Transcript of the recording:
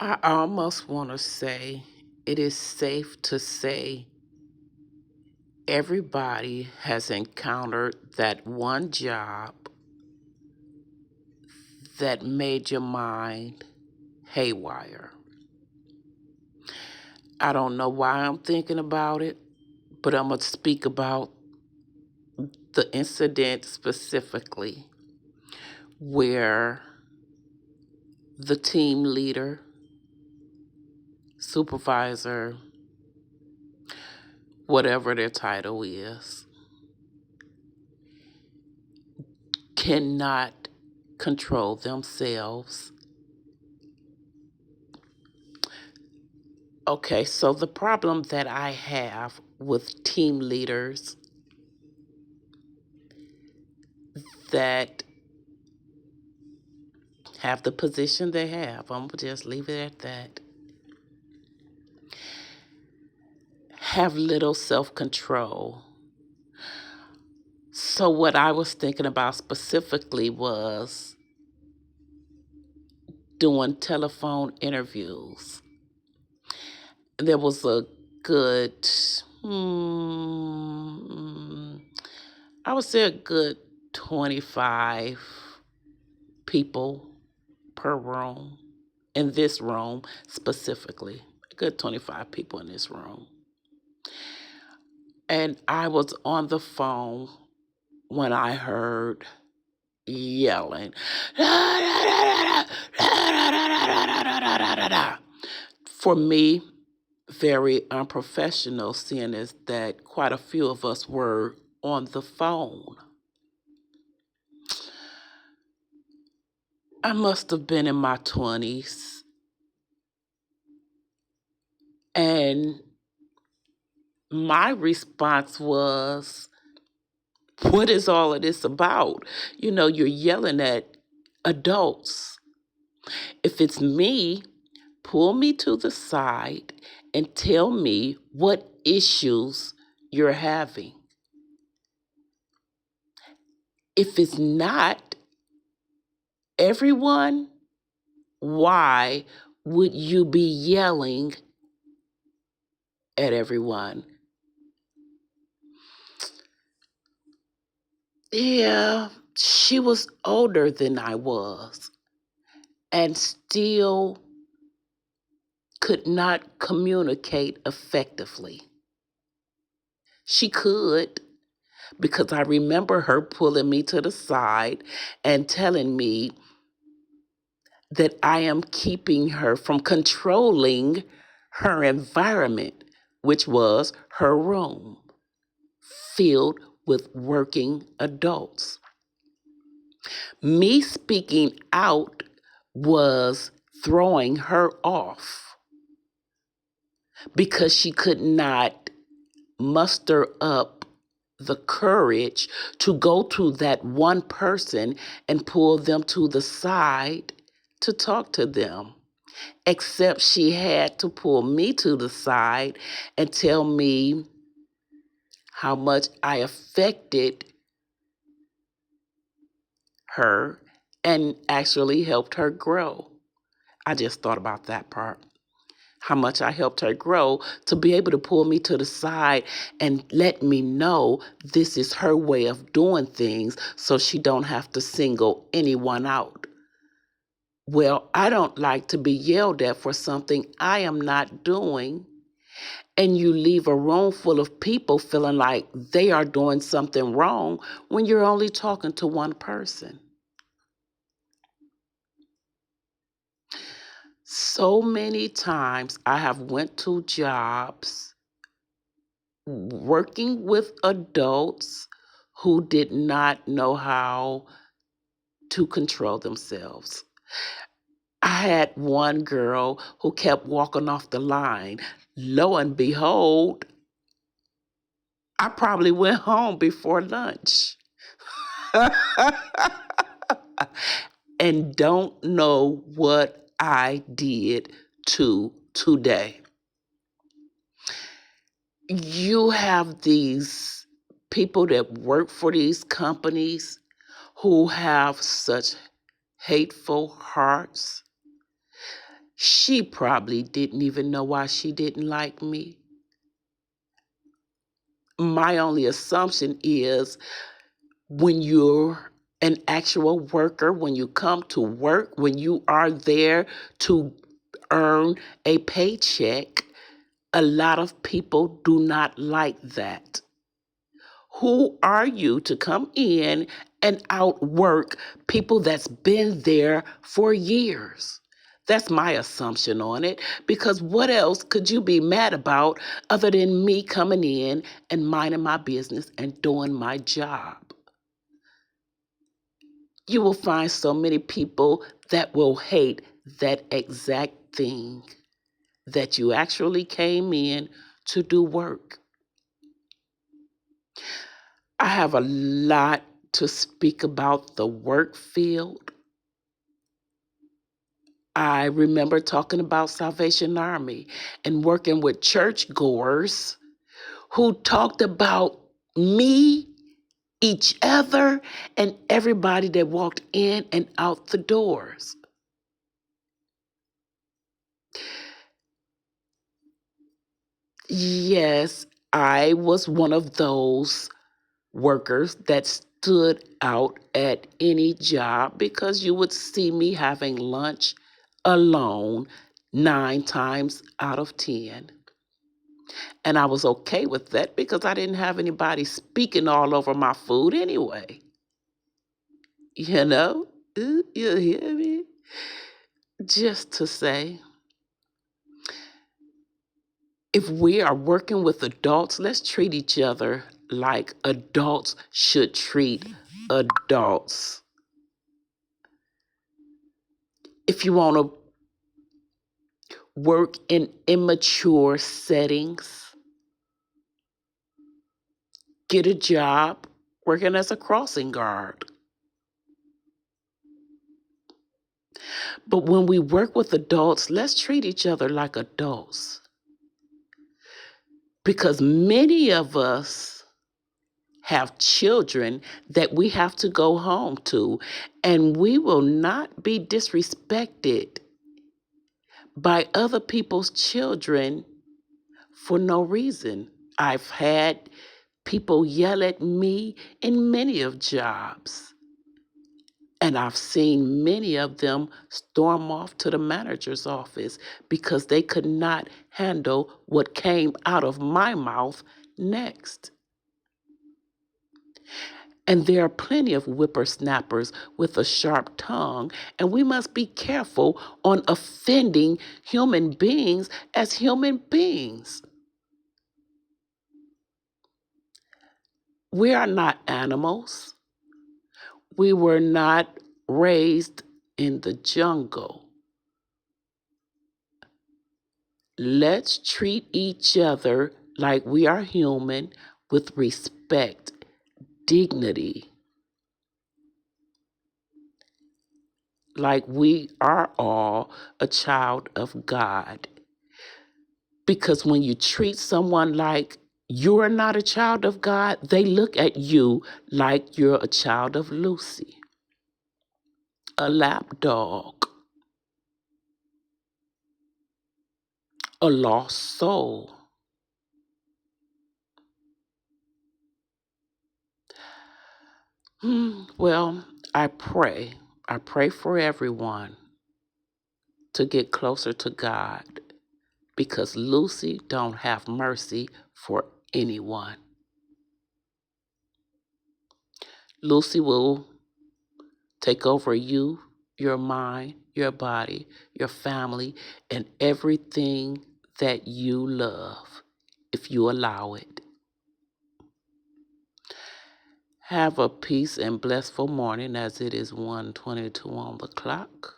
I almost want to say it is safe to say everybody has encountered that one job that made your mind haywire. I don't know why I'm thinking about it, but I'm going to speak about the incident specifically where the team leader, supervisor, whatever their title is, cannot control themselves. Okay, so the problem that I have with team leaders that have the position they have, I'm gonna just leave it at that, have little self control. So, what I was thinking about specifically was doing telephone interviews. There was a good, I would say a good 25 people per room, in this room specifically, a good 25 people in this room. And I was on the phone when I heard yelling. For me, very unprofessional, seeing as that quite a few of us were on the phone. I must have been in my 20s. And my response was, what is all of this about? You know, you're yelling at adults. If it's me, pull me to the side and tell me what issues you're having. If it's not everyone, why would you be yelling at everyone? Yeah, she was older than I was and still could not communicate effectively. She could, because I remember her pulling me to the side and telling me that I am keeping her from controlling her environment, which was her room, filled with working adults. Me speaking out was throwing her off because she could not muster up the courage to go to that one person and pull them to the side to talk to them. Except she had to pull me to the side and tell me how much I affected her and actually helped her grow. I just thought about that part. How much I helped her grow to be able to pull me to the side and let me know this is her way of doing things so she don't have to single anyone out. Well, I don't like to be yelled at for something I am not doing, and you leave a room full of people feeling like they are doing something wrong when you're only talking to one person. So many times I have went to jobs working with adults who did not know how to control themselves. I had one girl who kept walking off the line. Lo and behold, I probably went home before lunch. And don't know what I did to today. You have these people that work for these companies who have such hateful hearts. She probably didn't even know why she didn't like me. My only assumption is when you're an actual worker, when you come to work, when you are there to earn a paycheck, a lot of people do not like that. Who are you to come in and outwork people that's been there for years? That's my assumption on it, because what else could you be mad about other than me coming in and minding my business and doing my job? You will find so many people that will hate that exact thing, that you actually came in to do work. I have a lot to speak about the work field. I remember talking about Salvation Army and working with churchgoers who talked about me, each other, and everybody that walked in and out the doors. Yes, I was one of those workers that stood out at any job because you would see me having lunch alone 9 times out of 10. And I was okay with that because I didn't have anybody speaking all over my food anyway. You know? You hear me? Just to say, if we are working with adults, let's treat each other like adults should treat adults. If you want to work in immature settings, get a job working as a crossing guard. But when we work with adults, let's treat each other like adults. Because many of us have children that we have to go home to, and we will not be disrespected by other people's children for no reason. I've had people yell at me in many of jobs, and I've seen many of them storm off to the manager's office because they could not handle what came out of my mouth next. And there are plenty of whippersnappers with a sharp tongue, and we must be careful on offending human beings as human beings. We are not animals. We were not raised in the jungle. Let's treat each other like we are human with respect, dignity, like we are all a child of God. Because when you treat someone like you're not a child of God, they look at you like you're a child of Lucy, a lapdog, a lost soul. Well, I pray. I pray for everyone to get closer to God, because Lucy don't have mercy for anyone. Lucy will take over you, your mind, your body, your family, and everything that you love if you allow it. Have a peace and blissful morning, as it is 1:22 on the clock.